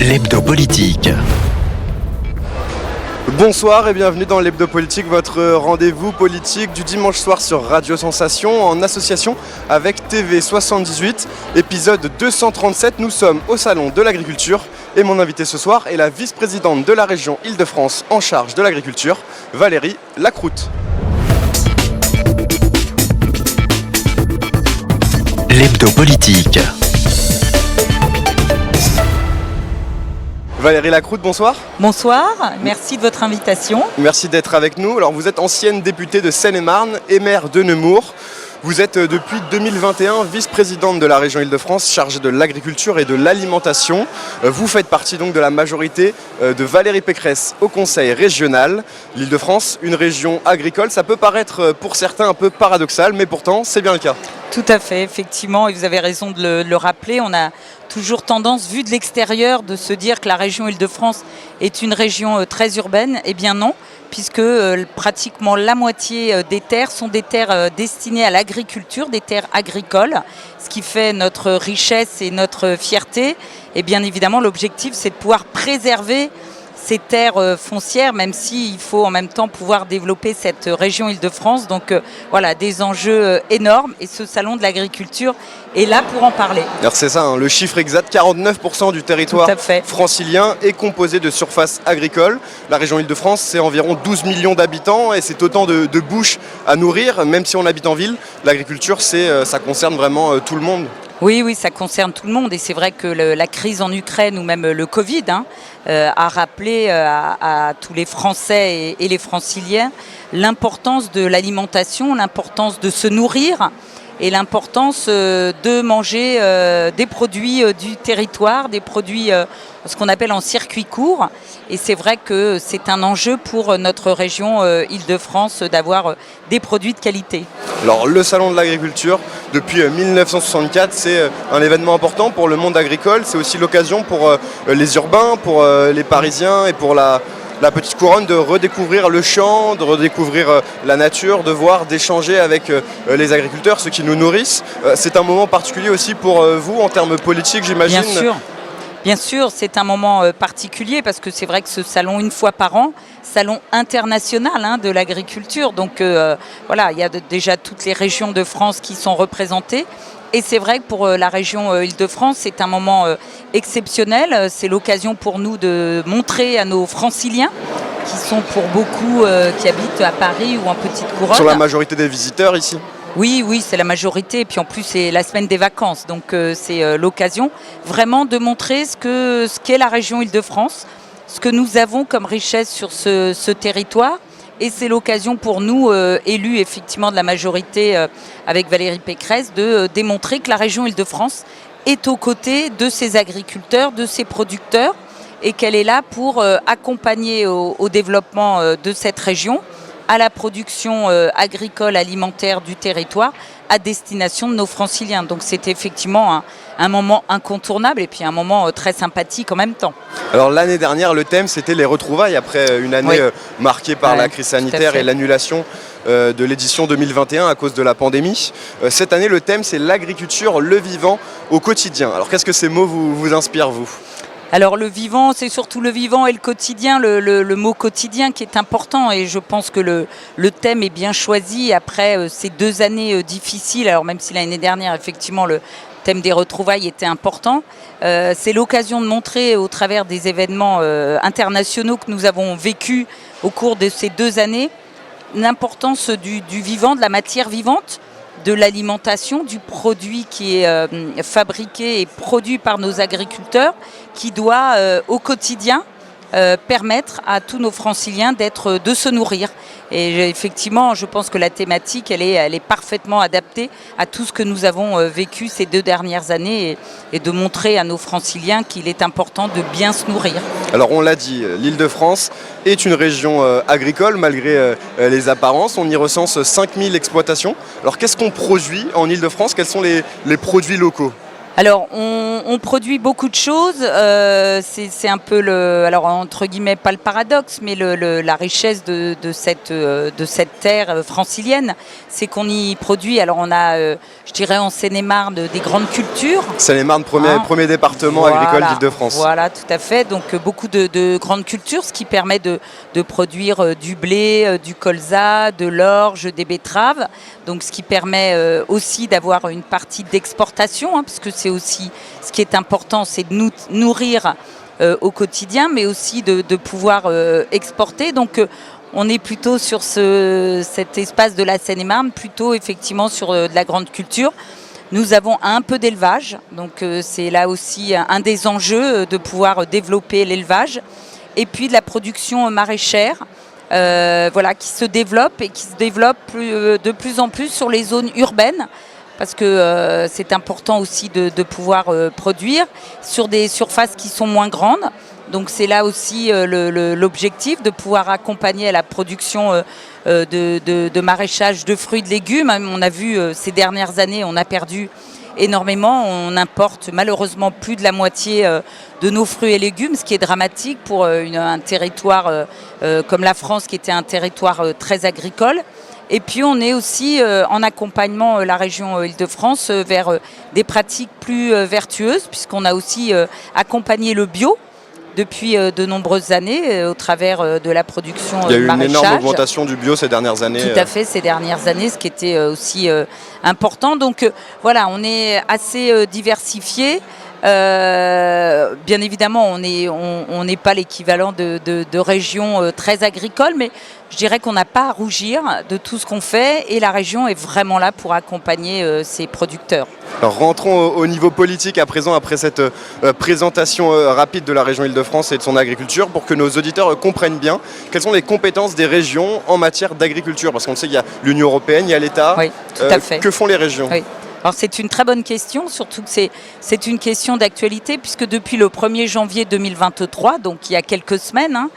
L'hebdo politique. Bonsoir et bienvenue dans l'hebdo politique, votre rendez-vous politique du dimanche soir sur Radio Sensation en association avec TV78, épisode 237. Nous sommes au salon de l'agriculture et mon invité ce soir est la vice-présidente de la région Île-de-France en charge de l'agriculture, Valérie Lacroute. L'hebdo politique. Valérie Lacroute, bonsoir. Bonsoir, merci de votre invitation. Merci d'être avec nous. Alors vous êtes ancienne députée de Seine-et-Marne et maire de Nemours. Vous êtes depuis 2021 vice-présidente de la région Île-de-France chargée de l'agriculture et de l'alimentation. Vous faites partie donc de la majorité de Valérie Pécresse au conseil régional. L'Île-de-France, une région agricole, ça peut paraître pour certains un peu paradoxal, mais pourtant c'est bien le cas. Tout à fait, effectivement, et vous avez raison de le rappeler. On a toujours tendance, vu de l'extérieur, de se dire que la région Île-de-France est une région très urbaine. Eh bien non, puisque pratiquement la moitié des terres sont des terres destinées à l'agriculture, des terres agricoles, ce qui fait notre richesse et notre fierté. Et bien évidemment, l'objectif, c'est de pouvoir préserver ces terres foncières, même s'il faut en même temps pouvoir développer cette région Île-de-France. Donc voilà, des enjeux énormes, et ce salon de l'agriculture est là pour en parler. Alors c'est ça, le chiffre exact, 49% du territoire francilien est composé de surfaces agricoles. La région Île-de-France, c'est environ 12 millions d'habitants et c'est autant de bouches à nourrir, même si on habite en ville. L'agriculture, ça concerne vraiment tout le monde. Oui, ça concerne tout le monde, et c'est vrai que la crise en Ukraine ou même le Covid a rappelé à tous les Français et les Franciliens l'importance de l'alimentation, l'importance de se nourrir et l'importance de manger des produits du territoire, des produits ce qu'on appelle en circuit court. Et c'est vrai que c'est un enjeu pour notre région Île-de-France d'avoir des produits de qualité. Alors le salon de l'agriculture, depuis 1964, c'est un événement important pour le monde agricole. C'est aussi l'occasion pour les urbains, pour les Parisiens et pour la petite couronne de redécouvrir le champ, de redécouvrir la nature, de voir, d'échanger avec les agriculteurs, ceux qui nous nourrissent. C'est un moment particulier aussi pour vous en termes politiques, j'imagine. Bien sûr, c'est un moment particulier parce que c'est vrai que ce salon, une fois par an, salon international de l'agriculture. Donc voilà, il y a déjà toutes les régions de France qui sont représentées. Et c'est vrai que pour la région Île-de-France, c'est un moment exceptionnel. C'est l'occasion pour nous de montrer à nos franciliens, qui sont pour beaucoup qui habitent à Paris ou en petite couronne. Sur la majorité des visiteurs ici. Oui, c'est la majorité. Et puis en plus, c'est la semaine des vacances. Donc c'est l'occasion vraiment de montrer ce qu'est la région Île-de-France, ce que nous avons comme richesse sur ce territoire. Et c'est l'occasion pour nous, élus effectivement de la majorité avec Valérie Pécresse, de démontrer que la région Île-de-France est aux côtés de ses agriculteurs, de ses producteurs, et qu'elle est là pour accompagner au développement de cette région, à la production agricole, alimentaire du territoire, à destination de nos franciliens. Donc c'est effectivement un moment incontournable et puis un moment très sympathique en même temps. Alors l'année dernière, le thème, c'était les retrouvailles après une année marquée par la crise sanitaire et l'annulation de l'édition 2021 à cause de la pandémie. Cette année, le thème, c'est l'agriculture, le vivant au quotidien. Alors qu'est-ce que ces mots vous inspirent, vous ? Alors le vivant, c'est surtout le vivant et le quotidien, le mot quotidien qui est important, et je pense que le thème est bien choisi après ces 2 années difficiles. Alors même si l'année dernière, effectivement, le thème des retrouvailles était important, c'est l'occasion de montrer au travers des événements internationaux que nous avons vécus au cours de ces 2 années l'importance du vivant, de la matière vivante, de l'alimentation, du produit qui est fabriqué et produit par nos agriculteurs, qui doit au quotidien permettre à tous nos franciliens de se nourrir. Et effectivement, je pense que la thématique, elle est parfaitement adaptée à tout ce que nous avons vécu ces 2 dernières années, et de montrer à nos franciliens qu'il est important de bien se nourrir. Alors on l'a dit, l'Île-de-France est une région agricole malgré les apparences. On y recense 5000 exploitations. Alors qu'est-ce qu'on produit en Île-de-France ? Quels sont les produits locaux ? Alors, on produit beaucoup de choses. C'est un peu alors entre guillemets pas le paradoxe, mais la richesse de cette terre francilienne, c'est qu'on y produit. Alors, on a, je dirais, en Seine-et-Marne des grandes cultures. Seine-et-Marne, premier département agricole d'Île-de-France. Voilà, tout à fait. Donc, beaucoup de grandes cultures, ce qui permet de produire du blé, du colza, de l'orge, des betteraves. Donc, ce qui permet aussi d'avoir une partie d'exportation, parce que c'est aussi ce qui est important, c'est de nous nourrir au quotidien, mais aussi de pouvoir exporter. Donc, on est plutôt sur cet espace de la Seine-et-Marne, plutôt effectivement sur de la grande culture. Nous avons un peu d'élevage, donc c'est là aussi un des enjeux de pouvoir développer l'élevage. Et puis de la production maraîchère, qui se développe et qui se développe de plus en plus sur les zones urbaines, parce que c'est important aussi de pouvoir produire sur des surfaces qui sont moins grandes. Donc c'est là aussi l'objectif de pouvoir accompagner à la production de maraîchage de fruits et de légumes. On a vu ces dernières années, on a perdu énormément. On importe malheureusement plus de la moitié de nos fruits et légumes, ce qui est dramatique pour un territoire comme la France, qui était un territoire très agricole. Et puis on est aussi en accompagnement la région Île-de-France vers des pratiques plus vertueuses, puisqu'on a aussi accompagné le bio depuis de nombreuses années au travers de la production maraîchage. Il y a eu une énorme augmentation du bio ces dernières années. Tout à fait, ces dernières années, ce qui était aussi important. Donc voilà, on est assez diversifié. Bien évidemment, on n'est pas l'équivalent de régions très agricoles, mais je dirais qu'on n'a pas à rougir de tout ce qu'on fait, et la région est vraiment là pour accompagner ses producteurs. Alors rentrons au niveau politique à présent, après cette présentation rapide de la région Île-de-France et de son agriculture, pour que nos auditeurs comprennent bien quelles sont les compétences des régions en matière d'agriculture. Parce qu'on sait qu'il y a l'Union européenne, il y a l'État. Oui, tout à fait. Que font les régions ? Oui. Alors c'est une très bonne question, surtout que c'est une question d'actualité, puisque depuis le 1er janvier 2023, donc il y a quelques semaines,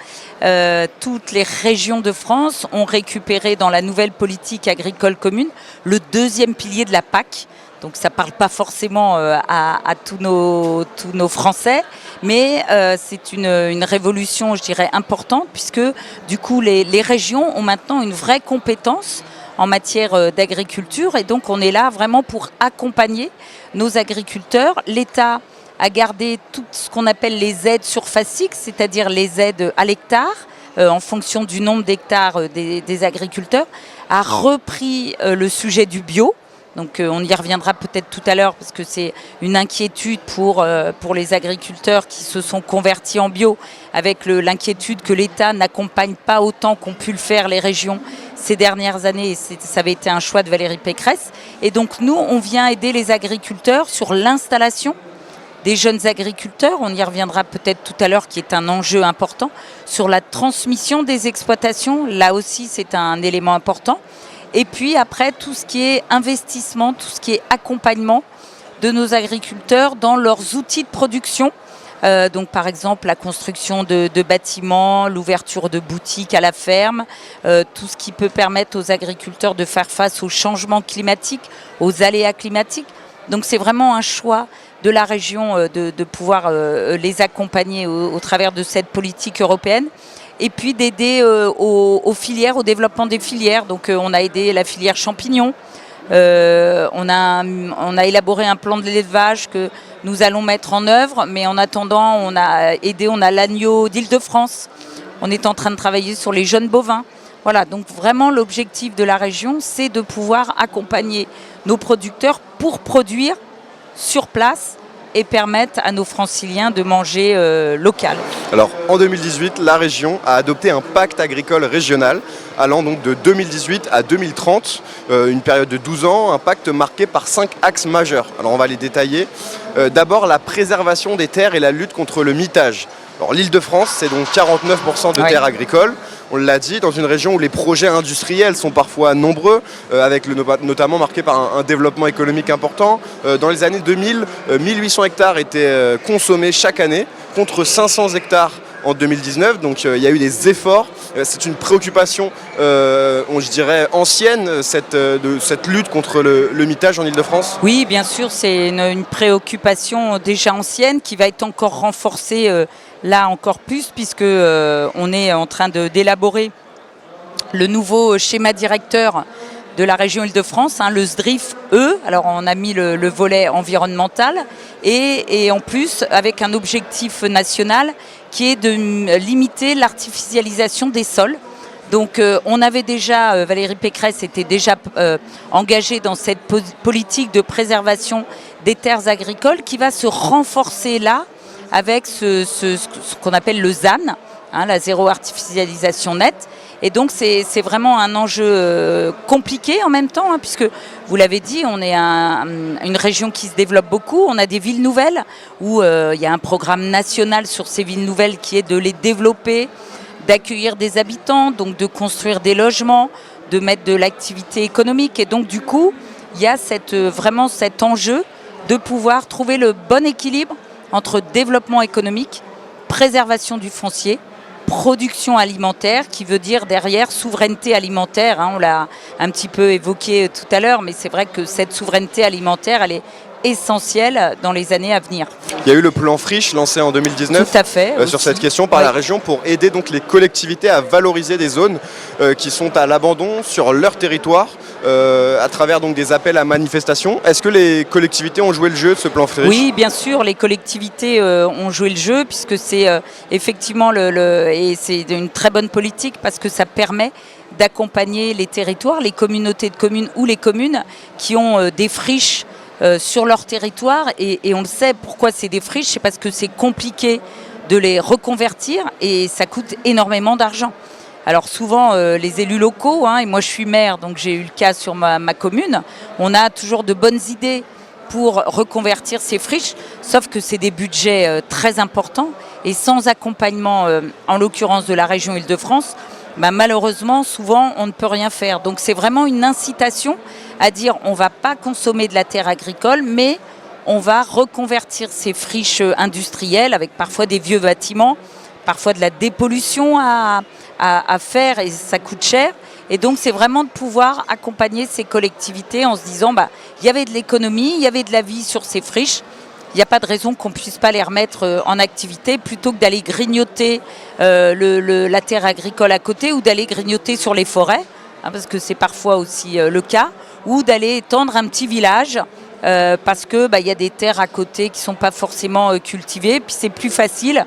toutes les régions de France ont récupéré dans la nouvelle politique agricole commune le deuxième pilier de la PAC. Donc ça ne parle pas forcément à tous nos Français, mais c'est une révolution, je dirais, importante, puisque du coup les régions ont maintenant une vraie compétence en matière d'agriculture, et donc on est là vraiment pour accompagner nos agriculteurs. L'État a gardé tout ce qu'on appelle les aides surfaciques, c'est-à-dire les aides à l'hectare, en fonction du nombre d'hectares des agriculteurs, a repris le sujet du bio. Donc on y reviendra peut-être tout à l'heure, parce que c'est une inquiétude pour les agriculteurs qui se sont convertis en bio, avec l'inquiétude que l'État n'accompagne pas autant qu'ont pu le faire les régions ces dernières années. Et ça avait été un choix de Valérie Pécresse. Et donc nous, on vient aider les agriculteurs sur l'installation des jeunes agriculteurs. On y reviendra peut-être tout à l'heure, qui est un enjeu important, sur la transmission des exploitations. Là aussi, c'est un élément important. Et puis après, tout ce qui est investissement, tout ce qui est accompagnement de nos agriculteurs dans leurs outils de production. Donc par exemple la construction de bâtiments, l'ouverture de boutiques à la ferme, tout ce qui peut permettre aux agriculteurs de faire face aux changements climatiques, aux aléas climatiques. Donc c'est vraiment un choix de la région de pouvoir les accompagner au travers de cette politique européenne. Et puis d'aider aux filières, au développement des filières. Donc on a aidé la filière champignons. On a élaboré un plan de l'élevage que nous allons mettre en œuvre, mais en attendant, on a l'agneau d'Île-de-France. On est en train de travailler sur les jeunes bovins. Voilà, donc vraiment l'objectif de la région, c'est de pouvoir accompagner nos producteurs pour produire sur place et permettre à nos franciliens de manger local. Alors en 2018, la région a adopté un pacte agricole régional allant donc de 2018 à 2030, une période de 12 ans, un pacte marqué par 5 axes majeurs. Alors on va les détailler. D'abord, la préservation des terres et la lutte contre le mitage. Alors l'Île-de-France, c'est donc 49% de terres agricoles. On l'a dit, dans une région où les projets industriels sont parfois nombreux, avec notamment marqué par un développement économique important. Dans les années 2000, 1800 hectares étaient consommés chaque année, contre 500 hectares en 2019, donc il y a eu des efforts. C'est une préoccupation, je dirais, ancienne, de cette lutte contre le mitage en Île-de-France. Oui, bien sûr, c'est une préoccupation déjà ancienne qui va être encore renforcée là encore plus, puisque on est en train d'élaborer le nouveau schéma directeur de la région Île-de-France, le SDRIF-E. Alors on a mis le volet environnemental et en plus avec un objectif national qui est de limiter l'artificialisation des sols. Donc on avait déjà, Valérie Pécresse était déjà engagée dans cette politique de préservation des terres agricoles qui va se renforcer là avec ce qu'on appelle le ZAN, la zéro artificialisation nette. Et donc c'est vraiment un enjeu compliqué en même temps, puisque vous l'avez dit, on est une région qui se développe beaucoup, on a des villes nouvelles où il y a un programme national sur ces villes nouvelles qui est de les développer, d'accueillir des habitants, donc de construire des logements, de mettre de l'activité économique. Et donc du coup, il y a vraiment cet enjeu de pouvoir trouver le bon équilibre entre développement économique, préservation du foncier, production alimentaire, qui veut dire derrière souveraineté alimentaire. On l'a un petit peu évoqué tout à l'heure, mais c'est vrai que cette souveraineté alimentaire, elle est essentielle dans les années à venir. Il y a eu le plan Friche lancé en 2019 tout à fait, sur cette question par la région pour aider donc les collectivités à valoriser des zones qui sont à l'abandon sur leur territoire à travers donc des appels à manifestation. Est-ce que les collectivités ont joué le jeu de ce plan Friche ? Oui, bien sûr, les collectivités ont joué le jeu puisque c'est effectivement et c'est une très bonne politique parce que ça permet d'accompagner les territoires, les communautés de communes ou les communes qui ont des friches sur leur territoire et on le sait pourquoi c'est des friches, c'est parce que c'est compliqué de les reconvertir et ça coûte énormément d'argent. Alors souvent les élus locaux, et moi je suis maire donc j'ai eu le cas sur ma commune, on a toujours de bonnes idées pour reconvertir ces friches, sauf que c'est des budgets très importants et sans accompagnement en l'occurrence de la région Île-de-France, malheureusement, souvent, on ne peut rien faire. Donc, c'est vraiment une incitation à dire on ne va pas consommer de la terre agricole, mais on va reconvertir ces friches industrielles avec parfois des vieux bâtiments, parfois de la dépollution à faire et ça coûte cher. Et donc, c'est vraiment de pouvoir accompagner ces collectivités en se disant il y avait de l'économie, il y avait de la vie sur ces friches. Il n'y a pas de raison qu'on ne puisse pas les remettre en activité plutôt que d'aller grignoter la terre agricole à côté ou d'aller grignoter sur les forêts, parce que c'est parfois aussi le cas, ou d'aller étendre un petit village parce que y a des terres à côté qui ne sont pas forcément cultivées. Puis c'est plus facile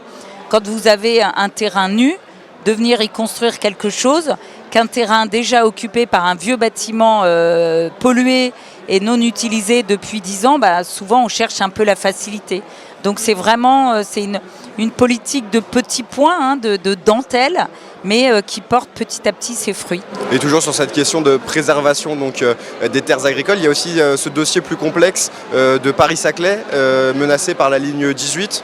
quand vous avez un terrain nu de venir y construire quelque chose qu'un terrain déjà occupé par un vieux bâtiment pollué et non utilisé depuis 10 ans, souvent on cherche un peu la facilité. Donc c'est vraiment une politique de petits points, de dentelle, mais qui porte petit à petit ses fruits. Et toujours sur cette question de préservation des terres agricoles, il y a aussi ce dossier plus complexe de Paris-Saclay, menacé par la ligne 18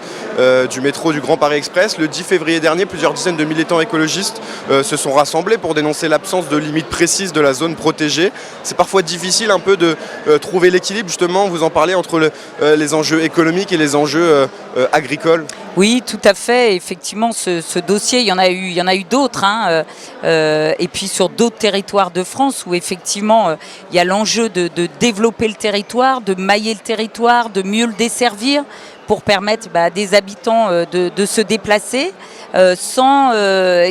du métro du Grand Paris Express. Le 10 février dernier, plusieurs dizaines de militants écologistes se sont rassemblés pour dénoncer l'absence de limites précises de la zone protégée. C'est parfois difficile un peu de trouver l'équilibre, justement, vous en parlez, entre les enjeux économiques et les enjeux agricoles. Oui, tout à fait. Effectivement, ce dossier, il y en a eu d'autres, et puis sur d'autres territoires de France où effectivement il y a l'enjeu de développer le territoire, de mailler le territoire, de mieux le desservir pour permettre à des habitants de se déplacer sans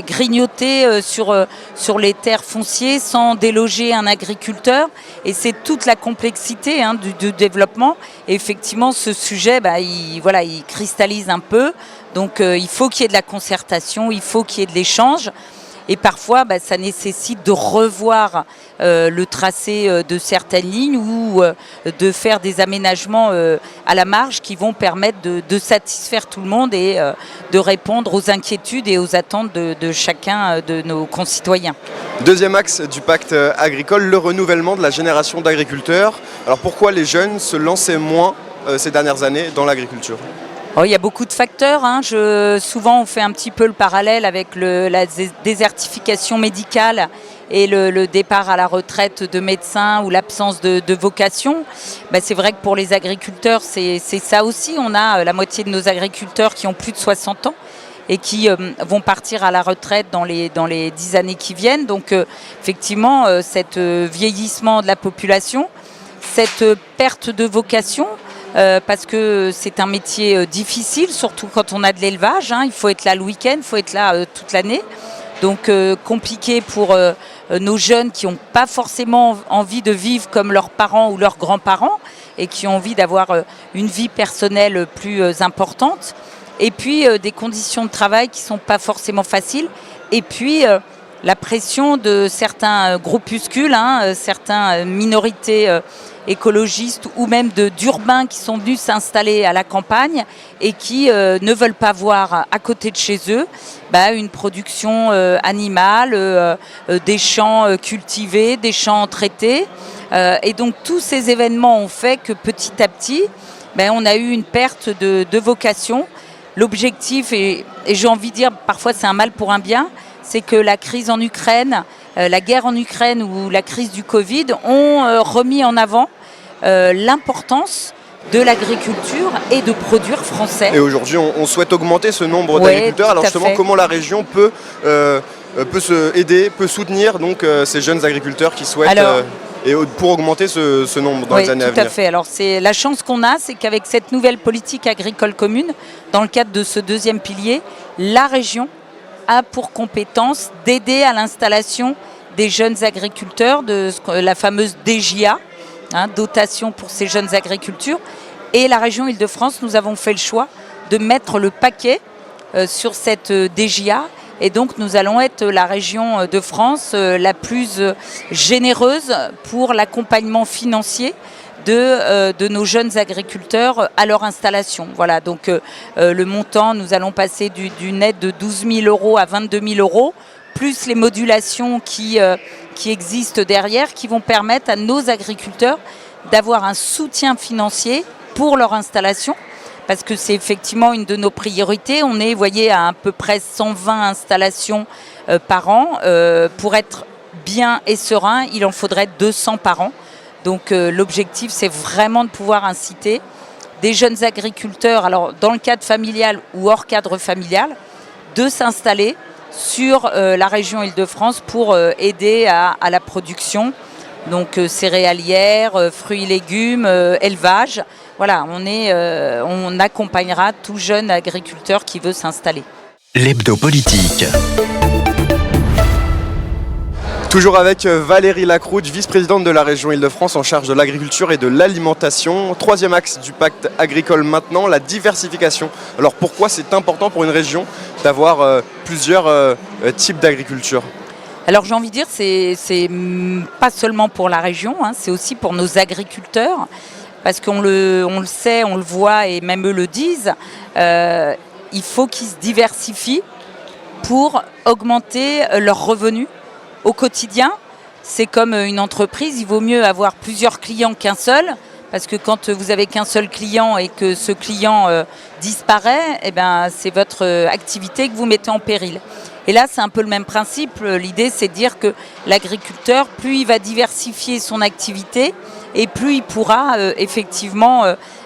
grignoter sur les terres foncières, sans déloger un agriculteur. Et c'est toute la complexité du développement. Et effectivement, ce sujet, il cristallise un peu. Donc il faut qu'il y ait de la concertation, il faut qu'il y ait de l'échange. Et parfois, ça nécessite de revoir le tracé de certaines lignes ou de faire des aménagements à la marge qui vont permettre de satisfaire tout le monde et de répondre aux inquiétudes et aux attentes de chacun de nos concitoyens. Deuxième axe du pacte agricole, le renouvellement de la génération d'agriculteurs. Alors pourquoi les jeunes se lançaient moins ces dernières années dans l'agriculture ? Il y a beaucoup de facteurs. Souvent, on fait un petit peu le parallèle avec la désertification médicale et le départ à la retraite de médecins ou l'absence de vocation. C'est vrai que pour les agriculteurs, c'est ça aussi. On a la moitié de nos agriculteurs qui ont plus de 60 ans. et qui vont partir à la retraite dans les 10 années qui viennent. Donc effectivement, cet vieillissement de la population, cette perte de vocation, parce que c'est un métier difficile, surtout quand on a de l'élevage. Il faut être là le week-end, il faut être là toute l'année. Donc compliqué pour nos jeunes qui n'ont pas forcément envie de vivre comme leurs parents ou leurs grands-parents et qui ont envie d'avoir une vie personnelle plus importante. Et puis des conditions de travail qui ne sont pas forcément faciles. Et puis la pression de certains groupuscules, certaines minorités écologistes ou même d'urbains qui sont venus s'installer à la campagne et qui ne veulent pas voir à côté de chez eux une production animale, des champs cultivés, des champs traités. Et donc tous ces événements ont fait que petit à petit, on a eu une perte de vocation. L'objectif, et j'ai envie de dire parfois c'est un mal pour un bien, c'est que la crise en Ukraine, la guerre en Ukraine ou la crise du Covid ont remis en avant l'importance de l'agriculture et de produire français. Et aujourd'hui, on souhaite augmenter ce nombre d'agriculteurs. Alors justement, comment la région peut aider, peut soutenir donc, ces jeunes agriculteurs qui souhaitent... et pour augmenter ce nombre dans les années à venir. Tout à fait. Alors c'est la chance qu'on a, c'est qu'avec cette nouvelle politique agricole commune, dans le cadre de ce deuxième pilier, la région a pour compétence d'aider à l'installation des jeunes agriculteurs, de la fameuse DJA, dotation pour ces jeunes agricultures. Et la région Île-de-France, nous avons fait le choix de mettre le paquet sur cette DJA. Et donc nous allons être la région de France la plus généreuse pour l'accompagnement financier de nos jeunes agriculteurs à leur installation. Voilà, donc le montant, nous allons passer d'une aide de 12 000 euros à 22 000 euros, plus les modulations qui existent derrière, qui vont permettre à nos agriculteurs d'avoir un soutien financier pour leur installation. Parce que c'est effectivement une de nos priorités. On est, vous voyez, à peu près 120 installations par an. Pour être bien et serein, il en faudrait 200 par an. Donc l'objectif, c'est vraiment de pouvoir inciter des jeunes agriculteurs, alors dans le cadre familial ou hors cadre familial, de s'installer sur la région Île-de-France pour aider à la production. Donc céréalière, fruits et légumes, élevage. Voilà, on accompagnera tout jeune agriculteur qui veut s'installer. L'hebdo politique. Toujours avec Valérie Lacrouche, vice-présidente de la région Île-de-France en charge de l'agriculture et de l'alimentation. Troisième axe du pacte agricole maintenant, la diversification. Alors pourquoi c'est important pour une région d'avoir plusieurs types d'agriculture ? Alors j'ai envie de dire, c'est pas seulement pour la région, c'est aussi pour nos agriculteurs. Parce qu'on le sait, on le voit et même eux le disent, il faut qu'ils se diversifient pour augmenter leurs revenus au quotidien. C'est comme une entreprise, il vaut mieux avoir plusieurs clients qu'un seul, parce que quand vous avez qu'un seul client et que ce client disparaît, c'est votre activité que vous mettez en péril. Et là, c'est un peu le même principe. L'idée, c'est de dire que l'agriculteur, plus il va diversifier son activité, et plus il pourra effectivement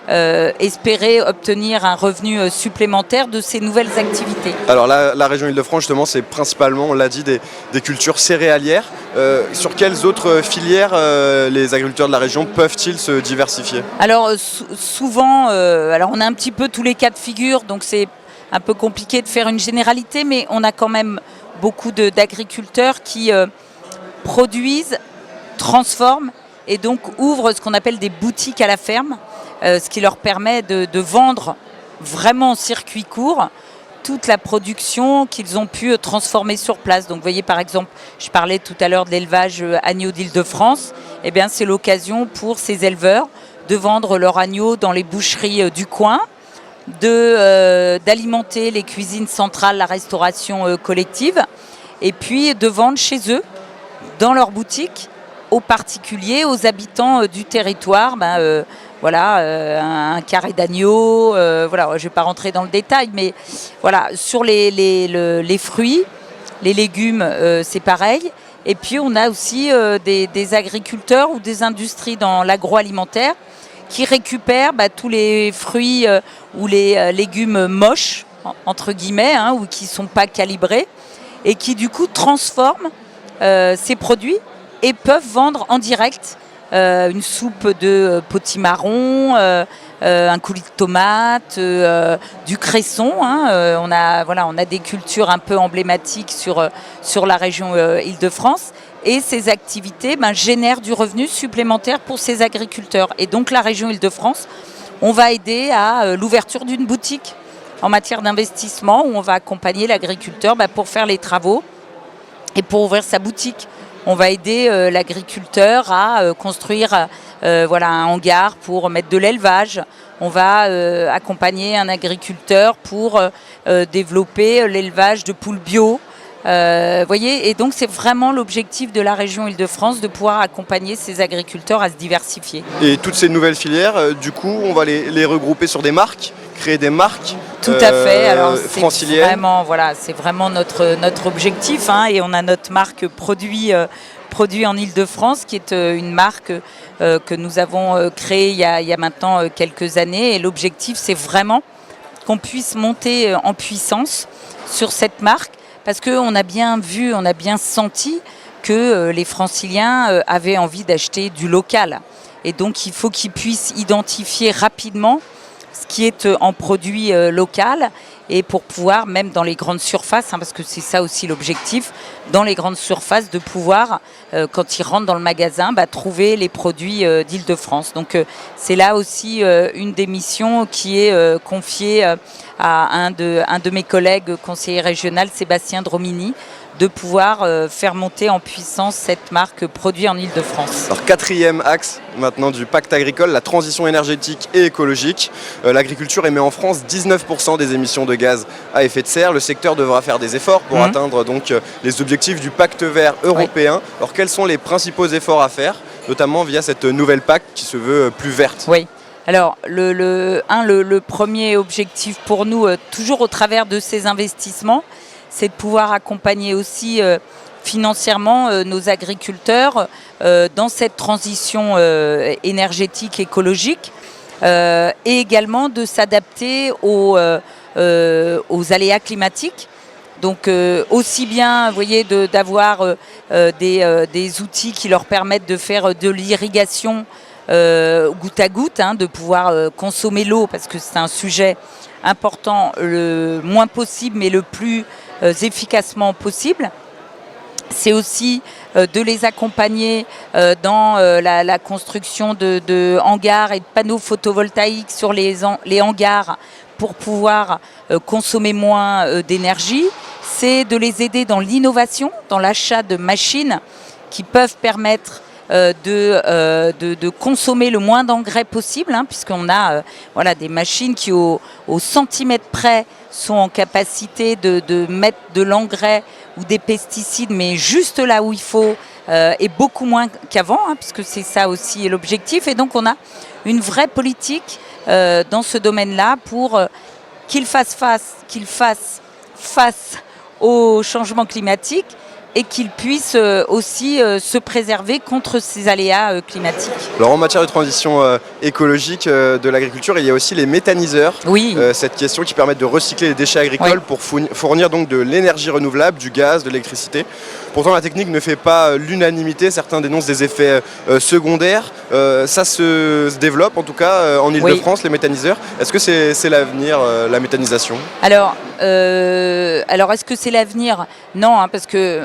espérer obtenir un revenu supplémentaire de ces nouvelles activités. Alors la région Île-de-France, justement, c'est principalement, on l'a dit, des cultures céréalières. Sur quelles autres filières les agriculteurs de la région peuvent-ils se diversifier ? Alors souvent, alors on a un petit peu tous les cas de figure, donc c'est un peu compliqué de faire une généralité, mais on a quand même beaucoup d'agriculteurs qui produisent, transforment et donc ouvrent ce qu'on appelle des boutiques à la ferme, ce qui leur permet de vendre vraiment en circuit court toute la production qu'ils ont pu transformer sur place. Donc vous voyez par exemple, je parlais tout à l'heure de l'élevage agneau d'Île-de-France, eh bien c'est l'occasion pour ces éleveurs de vendre leurs agneaux dans les boucheries du coin, d'alimenter les cuisines centrales, la restauration collective, et puis de vendre chez eux, dans leur boutique, aux particuliers, aux habitants du territoire, un carré d'agneau, voilà, je ne vais pas rentrer dans le détail, mais voilà, sur les fruits, les légumes, c'est pareil. Et puis on a aussi des agriculteurs ou des industries dans l'agroalimentaire qui récupèrent tous les fruits ou les légumes moches, entre guillemets, hein, ou qui ne sont pas calibrés, et qui du coup transforment ces produits et peuvent vendre en direct une soupe de potimarron, un coulis de tomate, du cresson. Hein, on a des cultures un peu emblématiques sur la région Île-de-France. Et ces activités génèrent du revenu supplémentaire pour ces agriculteurs. Et donc la région Île-de-France, on va aider à l'ouverture d'une boutique en matière d'investissement où on va accompagner l'agriculteur pour faire les travaux et pour ouvrir sa boutique. On va aider l'agriculteur à construire un hangar pour mettre de l'élevage. On va accompagner un agriculteur pour développer l'élevage de poules bio. Voyez, et donc c'est vraiment l'objectif de la région Île-de-France de pouvoir accompagner ces agriculteurs à se diversifier. Et toutes ces nouvelles filières, du coup, on va les regrouper sur des marques, créer des marques. Tout à fait. Alors franciliennes. C'est vraiment notre objectif, hein, et on a notre marque produit en Île-de-France, qui est une marque que nous avons créée il y a maintenant quelques années. Et l'objectif, c'est vraiment qu'on puisse monter en puissance sur cette marque, parce qu'on a bien vu, on a bien senti que les Franciliens avaient envie d'acheter du local. Et donc, il faut qu'ils puissent identifier rapidement ce qui est en produit local, et pour pouvoir, même dans les grandes surfaces, hein, parce que c'est ça aussi l'objectif, dans les grandes surfaces, de pouvoir, quand ils rentrent dans le magasin, trouver les produits d'Île-de-France. Donc c'est là aussi une des missions qui est confiée à un de mes collègues conseiller régional, Sébastien Dromini, de pouvoir faire monter en puissance cette marque produit en Île-de-France. Alors, 4e axe maintenant du pacte agricole, la transition énergétique et écologique. L'agriculture émet en France 19% des émissions de gaz à effet de serre. Le secteur devra faire des efforts pour atteindre donc les objectifs du pacte vert européen. Oui. Alors quels sont les principaux efforts à faire, notamment via cette nouvelle PAC qui se veut plus verte? Oui. Alors, le premier objectif pour nous, toujours au travers de ces investissements, c'est de pouvoir accompagner aussi financièrement nos agriculteurs dans cette transition énergétique, écologique, et également de s'adapter aux aléas climatiques. Donc aussi bien, vous voyez, d'avoir des outils qui leur permettent de faire de l'irrigation goutte à goutte, hein, de pouvoir consommer l'eau, parce que c'est un sujet important, le moins possible, mais le plus efficacement possible. C'est aussi de les accompagner dans la construction de hangars et de panneaux photovoltaïques sur les hangars pour pouvoir consommer moins d'énergie. C'est de les aider dans l'innovation, dans l'achat de machines qui peuvent permettre de consommer le moins d'engrais possible, hein, puisqu'on a des machines qui au centimètre près sont en capacité de mettre de l'engrais ou des pesticides, mais juste là où il faut, et beaucoup moins qu'avant, hein, puisque c'est ça aussi l'objectif. Et donc on a une vraie politique dans ce domaine-là pour qu'ils fassent face au changement climatique, et qu'ils puissent aussi se préserver contre ces aléas climatiques. Alors en matière de transition écologique de l'agriculture, il y a aussi les méthaniseurs. Oui. Cette question qui permet de recycler les déchets agricoles pour fournir donc de l'énergie renouvelable, du gaz, de l'électricité. Pourtant la technique ne fait pas l'unanimité, certains dénoncent des effets secondaires. Ça se développe en tout cas en Île-de-France, les méthaniseurs. Est-ce que c'est l'avenir, la méthanisation ? Alors est-ce que c'est l'avenir ? Non, hein, parce que,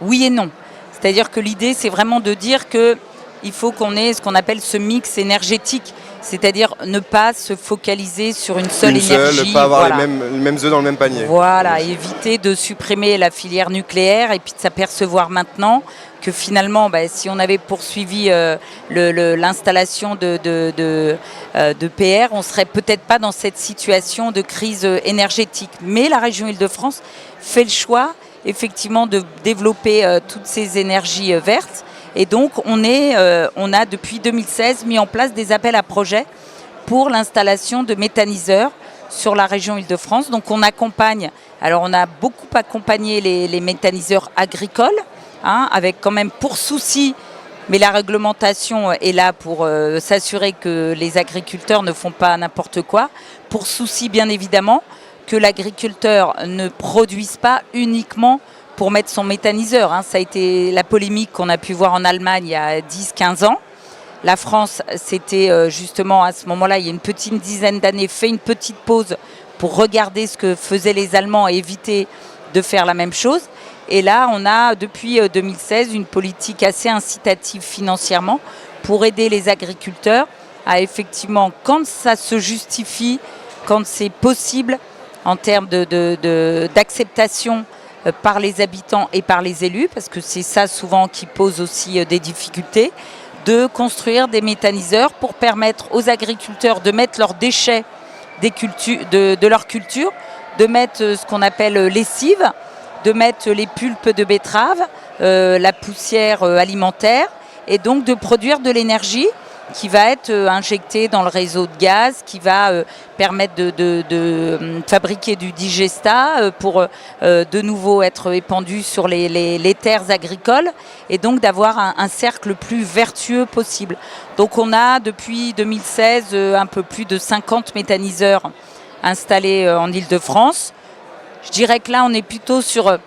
oui et non. C'est-à-dire que l'idée, c'est vraiment de dire qu'il faut qu'on ait ce qu'on appelle ce mix énergétique. C'est-à-dire ne pas se focaliser sur une seule énergie. Ne pas avoir les mêmes œufs dans le même panier. Voilà, éviter de supprimer la filière nucléaire et puis de s'apercevoir maintenant que finalement, si on avait poursuivi l'installation de PR, on ne serait peut-être pas dans cette situation de crise énergétique. Mais la région Île-de-France fait le choix, effectivement, de développer toutes ces énergies vertes. Et donc, on a depuis 2016 mis en place des appels à projets pour l'installation de méthaniseurs sur la région Île-de-France. Donc, on accompagne, alors on a beaucoup accompagné les méthaniseurs agricoles, hein, avec quand même pour souci, mais la réglementation est là pour s'assurer que les agriculteurs ne font pas n'importe quoi, pour souci bien évidemment que l'agriculteur ne produise pas uniquement pour mettre son méthaniseur. Ça a été la polémique qu'on a pu voir en Allemagne il y a 10-15 ans. La France, c'était justement à ce moment-là, il y a une petite dizaine d'années, fait une petite pause pour regarder ce que faisaient les Allemands et éviter de faire la même chose. Et là, on a depuis 2016 une politique assez incitative financièrement pour aider les agriculteurs à effectivement, quand ça se justifie, quand c'est possible en termes d'acceptation par les habitants et par les élus, parce que c'est ça souvent qui pose aussi des difficultés, de construire des méthaniseurs pour permettre aux agriculteurs de mettre leurs déchets de leur culture, de mettre ce qu'on appelle lessive, de mettre les pulpes de betterave, la poussière alimentaire, et donc de produire de l'énergie qui va être injectée dans le réseau de gaz, qui va permettre de fabriquer du digesta pour de nouveau être épandu sur les terres agricoles, et donc d'avoir un cercle le plus vertueux possible. Donc on a depuis 2016 un peu plus de 50 méthaniseurs installés en Île-de-France. Je dirais que là on est plutôt sur,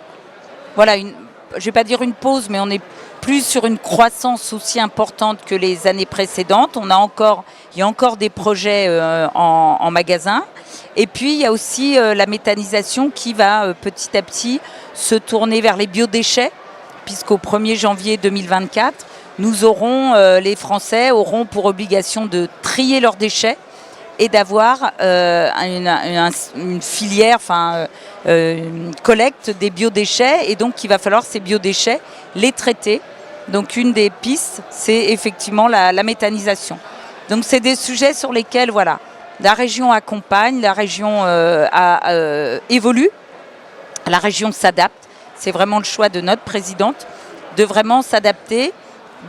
je ne vais pas dire une pause, mais on est plus sur une croissance aussi importante que les années précédentes. Il y a encore des projets en magasin. Et puis, il y a aussi la méthanisation qui va petit à petit se tourner vers les biodéchets, puisqu'au 1er janvier 2024, les Français auront pour obligation de trier leurs déchets et d'avoir une filière, une collecte des biodéchets. Et donc, il va falloir ces biodéchets les traiter. Donc une des pistes, c'est effectivement la méthanisation. Donc c'est des sujets sur lesquels la région accompagne, la région évolue, la région s'adapte. C'est vraiment le choix de notre présidente de vraiment s'adapter,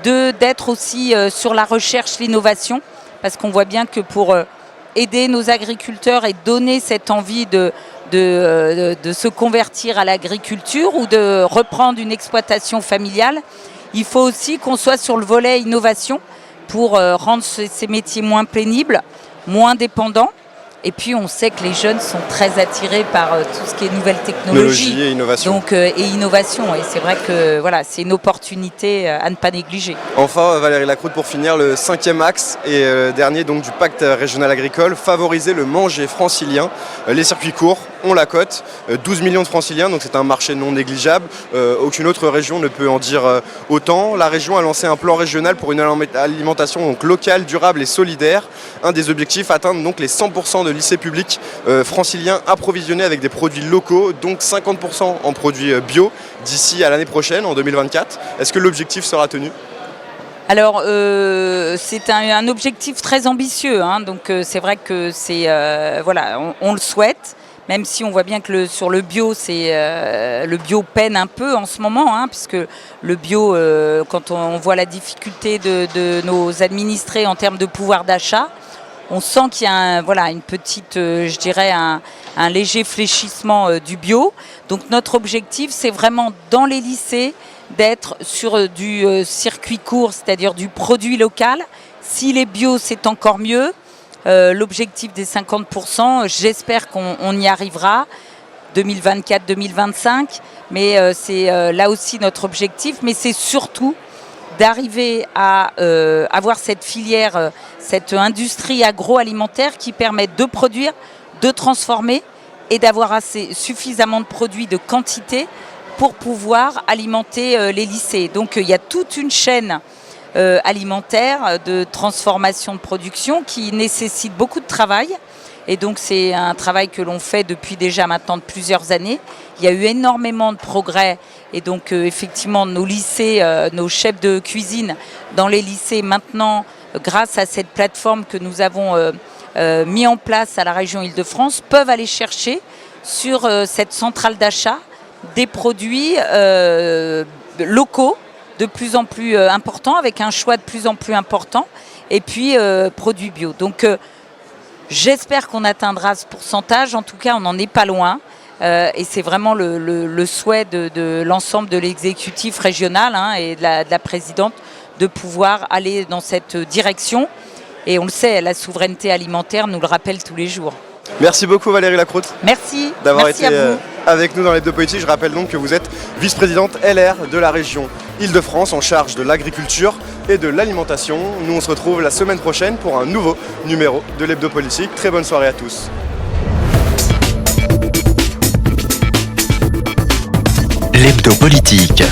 d'être aussi sur la recherche, l'innovation, parce qu'on voit bien que pour aider nos agriculteurs et donner cette envie de se convertir à l'agriculture ou de reprendre une exploitation familiale, il faut aussi qu'on soit sur le volet innovation pour rendre ces métiers moins pénibles, moins dépendants. Et puis on sait que les jeunes sont très attirés par tout ce qui est nouvelles technologies et innovation. Et innovation. Et c'est vrai que c'est une opportunité à ne pas négliger. Enfin, Valérie Lacroute, pour finir, le 5e axe et dernier donc, du pacte régional agricole, favoriser le manger francilien. Les circuits courts, on la cote, 12 millions de franciliens, donc c'est un marché non négligeable. Aucune autre région ne peut en dire autant. La région a lancé un plan régional pour une alimentation donc, locale, durable et solidaire. Un des objectifs, atteindre donc les 100% de lycées publics franciliens approvisionnés avec des produits locaux, donc 50% en produits bio d'ici à l'année prochaine, en 2024. Est-ce que l'objectif sera tenu ? Alors, c'est un objectif très ambitieux, donc c'est vrai que on le souhaite, même si on voit bien que sur le bio, le bio peine un peu en ce moment, puisque le bio, quand on voit la difficulté de nos administrés en termes de pouvoir d'achat, on sent qu'il y a une petite, un léger fléchissement du bio. Donc notre objectif, c'est vraiment dans les lycées d'être sur du circuit court, c'est-à-dire du produit local. S'il est bio, c'est encore mieux. L'objectif des 50%, j'espère qu'on y arrivera 2024-2025. Mais c'est là aussi notre objectif. Mais c'est surtout d'arriver à avoir cette filière, cette industrie agroalimentaire qui permet de produire, de transformer et d'avoir suffisamment de produits de quantité pour pouvoir alimenter les lycées. Donc il y a toute une chaîne alimentaire de transformation de production qui nécessite beaucoup de travail. Et donc c'est un travail que l'on fait depuis déjà maintenant de plusieurs années. Il y a eu énormément de progrès et donc effectivement nos lycées, nos chefs de cuisine dans les lycées maintenant, grâce à cette plateforme que nous avons mis en place à la région Île-de-France, peuvent aller chercher sur cette centrale d'achat des produits locaux de plus en plus importants, avec un choix de plus en plus important, et puis produits bio. Donc j'espère qu'on atteindra ce pourcentage. En tout cas, on n'en est pas loin. Et c'est vraiment le souhait de l'ensemble de l'exécutif régional et de la présidente de pouvoir aller dans cette direction. Et on le sait, la souveraineté alimentaire nous le rappelle tous les jours. Merci beaucoup Valérie Lacroute Merci. d'avoir Merci été à vous. avec nous dans l'hebdo politique. Je rappelle donc que vous êtes vice-présidente LR de la région Île-de-France en charge de l'agriculture et de l'alimentation. Nous on se retrouve la semaine prochaine pour un nouveau numéro de l'hebdo politique. Très bonne soirée à tous. L'hebdo politique.